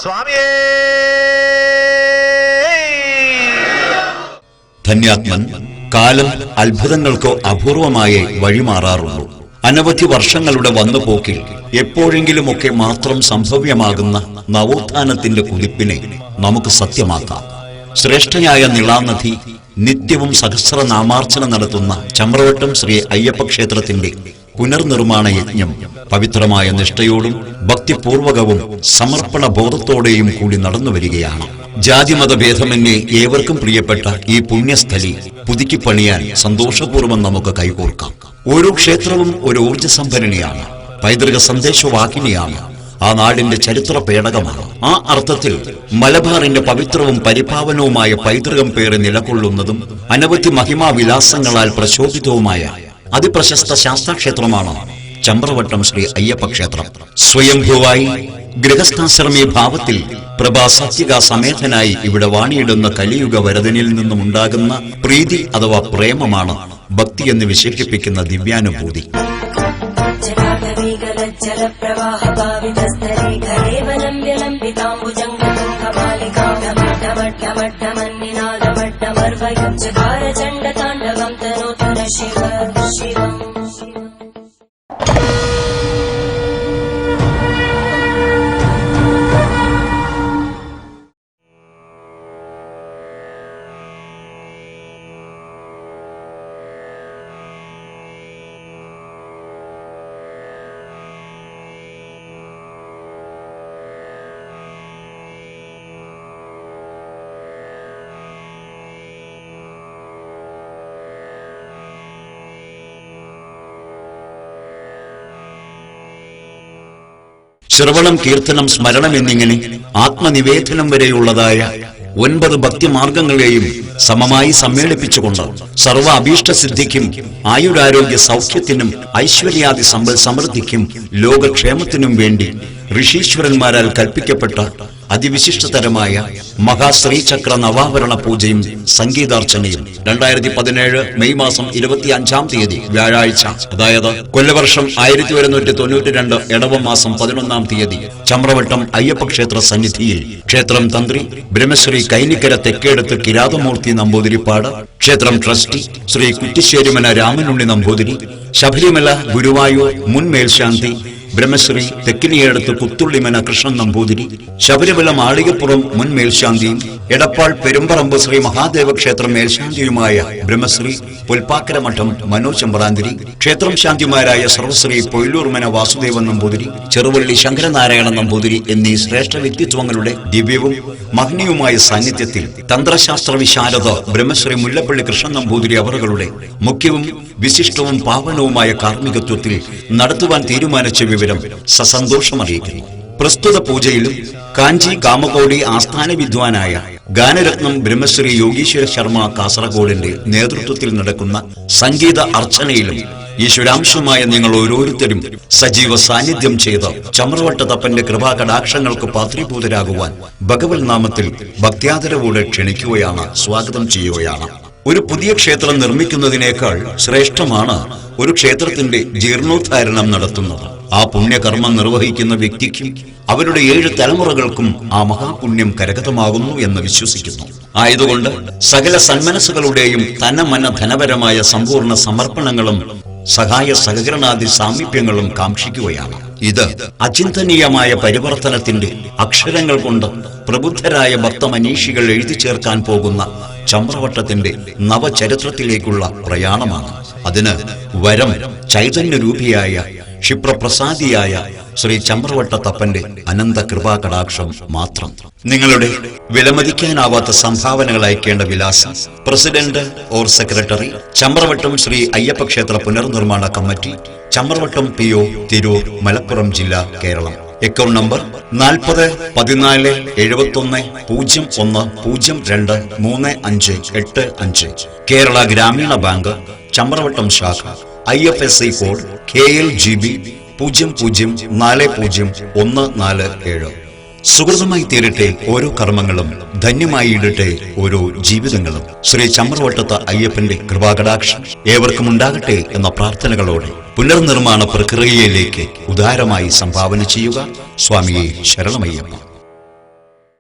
സ്വാമിയേ. ധന്യാത്മൻ കാലം അത്ഭുതങ്ങൾക്കോ അപൂർവമായി വഴിമാറാറുള്ളൂ. അനവധി വർഷങ്ങളുടെ വന്നുപോക്കിൽ എപ്പോഴെങ്കിലുമൊക്കെ മാത്രം സംഭവ്യമാകുന്ന നവോത്ഥാനത്തിന്റെ കുതിപ്പിനെ നമുക്ക് സത്യമാക്കാം. ശ്രേഷ്ഠയായ നിളാനദി നിത്യവും സഹസ്രനാമാർച്ചന നടത്തുന്ന ചമ്രവട്ടം ശ്രീ അയ്യപ്പ ക്ഷേത്രത്തിന്റെ പുനർനിർമ്മാണ യജ്ഞം പവിത്രമായ നിഷ്ഠയോടും ഭക്തിപൂർവകവും സമർപ്പണ ബോധത്തോടെയും കൂടി നടന്നുവരികയാണ്. ജാതിമത ഭേദമന്യേ ഏവർക്കും പ്രിയപ്പെട്ട ഈ പുണ്യസ്ഥലി പുതുക്കിപ്പണിയാൻ സന്തോഷപൂർവ്വം നമുക്ക് കൈകോർക്കാം. ഓരോ ക്ഷേത്രവും ഒരു ഊർജ്ജസംഭരണിയാണ്, പൈതൃക സന്ദേശവാഹിനിയാണ്, ആ നാടിന്റെ ചരിത്ര പേടകമാണ്. ആ അർത്ഥത്തിൽ മലബാറിന്റെ പവിത്രവും പരിപാവനവുമായ പൈതൃകം പേറി നിലകൊള്ളുന്നതും അനവധി മഹിമാവിലാസങ്ങളാൽ പ്രശോഭിതവുമായ അതിപ്രശസ്ത ശാസ്താക്ഷേത്രമാണ് ചമ്രവട്ടം ശ്രീ അയ്യപ്പ ക്ഷേത്രം. സ്വയംഭൂവായി ഗൃഹസ്ഥാശ്രമീ ഭാവത്തിൽ പ്രഭാസത്യക സമേതനായി ഇവിടെ വാണിയിടുന്ന കലിയുഗ വരദനിൽ നിന്നുമുണ്ടാകുന്ന പ്രീതി അഥവാ പ്രേമമാണ് ഭക്തി എന്ന് വിശേഷിപ്പിക്കുന്ന ദിവ്യാനുഭൂതി. ശ്രവണം, കീർത്തനം, സ്മരണം എന്നിങ്ങനെ ആത്മനിവേദനം വരെയുള്ളതായ 9 ഭക്തിമാർഗങ്ങളെയും സമമായി സമ്മേളിപ്പിച്ചുകൊണ്ട് സർവ അഭീഷ്ടസിദ്ധിക്കും ആയുരാരോഗ്യ സൗഖ്യത്തിനും ഐശ്വര്യാദി സമ്പൽ സമൃദ്ധിക്കും ലോകക്ഷേമത്തിനും വേണ്ടി ഋഷീശ്വരന്മാരാൽ കൽപ്പിക്കപ്പെട്ട അതിവിശിഷ്ടതരമായ മഹാശ്രീചക്ര നവാവരണ പൂജയും സംഗീതാർച്ചനയും 2017 മെയ് മാസം 25-ാം തീയതി വ്യാഴാഴ്ച, അതായത് കൊല്ലവർഷം 1192 ഇടവ മാസം 11-ാം തീയതി ചമ്രവട്ടം അയ്യപ്പ ക്ഷേത്ര സന്നിധിയിൽ ക്ഷേത്രം തന്ത്രി ബ്രഹ്മശ്രീ കൈനിക്കര തെക്കേടത്ത് കിരാതമൂർത്തി നമ്പൂതിരിപ്പാട്, ക്ഷേത്രം ട്രസ്റ്റി ശ്രീ കുറ്റിശ്ശേരിമന രാമനുണ്ണി നമ്പൂതിരി, ശബരിമല ഗുരുവായൂർ മുൻ മേൽശാന്തി ബ്രഹ്മശ്രീ തെക്കിനിയടത്ത് പുത്തുള്ളിമന കൃഷ്ണൻ നമ്പൂതിരി, ശബരിമല മാളികപ്പുറം മുൻ മേൽശാന്തിയും എടപ്പാൾ പെരുമ്പറമ്പ് ശ്രീ മഹാദേവ ക്ഷേത്രം മേൽശാന്തിയുമായ ബ്രഹ്മശ്രീ പുൽപ്പാക്കരമഠം മനോജ് ചെമ്പ്രാന്തിരി, ക്ഷേത്രം ശാന്തിമാരായ സർവശ്രീ പൊയിലൂർമന വാസുദേവൻ നമ്പൂതിരി, ചെറുവള്ളി ശങ്കരനാരായണ നമ്പൂതിരി എന്നീ ശ്രേഷ്ഠ വ്യക്തിത്വങ്ങളുടെ ദിവ്യവും മഹനീയവുമായ സാന്നിധ്യത്തിൽ തന്ത്രശാസ്ത്ര വിശാരദ ബ്രഹ്മശ്രീ മുല്ലപ്പള്ളി കൃഷ്ണൻ നമ്പൂതിരി അവറുകളുടെ മുഖ്യവും വിശിഷ്ടവും പാവനവുമായ കാർമ്മികത്വത്തിൽ നടത്തുവാൻ തീരുമാനിച്ച വിവരം സസന്തോഷം അറിയിക്കുന്നു. പ്രസ്തുത പൂജയിലും കാഞ്ചി കാമകോടി ആസ്ഥാന വിദ്വാനായ ഗാനരത്നം ബ്രഹ്മശ്രീ യോഗീശ്വര ശർമ്മ കാസർഗോഡിന്റെ നേതൃത്വത്തിൽ നടക്കുന്ന സംഗീത അർച്ചനയിലും ഈശ്വരാംശമായ നിങ്ങൾ ഓരോരുത്തരും സജീവ സാന്നിധ്യം ചെയ്ത് ചമ്രവട്ടത്തപ്പന്റെ കൃപാകടാക്ഷങ്ങൾക്ക് പാത്രീഭൂതരാകുവാൻ ഭഗവത് നാമത്തിൽ ഭക്ത്യാദരവോടെ ക്ഷണിക്കുകയാണ്, സ്വാഗതം ചെയ്യുകയാണ്. ഒരു പുതിയ ക്ഷേത്രം നിർമ്മിക്കുന്നതിനേക്കാൾ ശ്രേഷ്ഠമാണ് ഒരു ക്ഷേത്രത്തിന്റെ ജീർണോദ്ധാരണം നടത്തുന്നത്. ആ പുണ്യകർമ്മം നിർവഹിക്കുന്ന വ്യക്തിക്കും അവരുടെ 7 തലമുറകൾക്കും ആ മഹാപുണ്യം കരഗതമാകുന്നു എന്ന് വിശ്വസിക്കുന്നു. ആയതുകൊണ്ട് സകല സന്മനസ്സുകളുടെയും തനമന ധനപരമായ സമ്പൂർണ്ണ സമർപ്പണങ്ങളും സഹായ സഹകരണാദി സാമീപ്യങ്ങളും കാക്ഷിക്കുകയാണ്. ഇത് അചിന്തനീയമായ പരിവർത്തനത്തിന്റെ അക്ഷരങ്ങൾ കൊണ്ട് പ്രബുദ്ധരായ ഭക്തമനീഷികൾ എഴുതി ചേർക്കാൻ പോകുന്ന ചമ്രവട്ടത്തിന്റെ നവചരിത്രത്തിലേക്കുള്ള പ്രയാണമാണ്. അതിന് വരം ചൈതന്യരൂപിയായ ക്ഷിപ്രപ്രസാദിയായ ശ്രീ ചമ്രവട്ടത്തപ്പന്റെ അനന്ത കൃപാകടാക്ഷം മാത്രം. നിങ്ങളുടെ വിലമതിക്കാനാവാത്ത സംഭാവനകൾ അയക്കേണ്ട വിലാസം: president or secretary, Chamravattom Sri Ayyappa ക്ഷേത്ര പുനർനിർമ്മാണ കമ്മിറ്റി, ചമ്രവട്ടം PO, തിരൂർ, മലപ്പുറം ജില്ല, കേരളം. അക്കൗണ്ട് നമ്പർ 40147101023585, കേരള ഗ്രാമീണ ബാങ്ക്, ചമ്രവട്ടം ശാഖ, IFSC കോഡ് KLGB 00401447. സുഹൃതമായി തീരട്ടെ ഓരോ കർമ്മങ്ങളും, ധന്യമായി ഇടട്ടെ ഓരോ ജീവിതങ്ങളും. ശ്രീ ചമ്രവട്ടത്ത് അയ്യപ്പന്റെ കൃപാകടാക്ഷം ഏവർക്കും ഉണ്ടാകട്ടെ എന്ന പ്രാർത്ഥനകളോടെ പുനർനിർമ്മാണ പ്രക്രിയയിലേക്ക് ഉദാരമായി സംഭാവന ചെയ്യുക. സ്വാമിയെ ശരണമയ്യപ്പ.